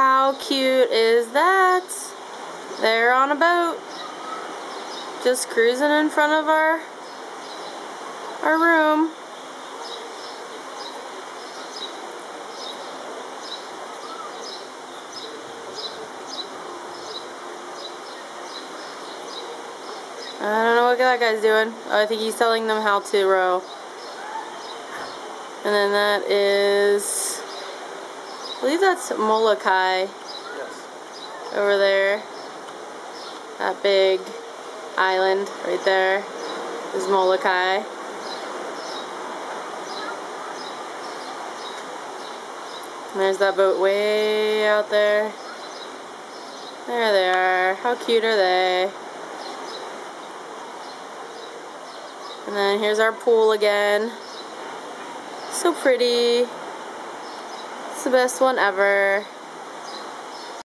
How cute is that? They're on a boat, just cruising in front of our room. I don't know what that guy's doing. Oh, I think he's telling them how to row. And then that is, I believe that's Molokai. Yes. Over there. That big island right there is Molokai. And there's that boat way out there. There they are. How cute are they? And then here's our pool again. So pretty. It's the best one ever.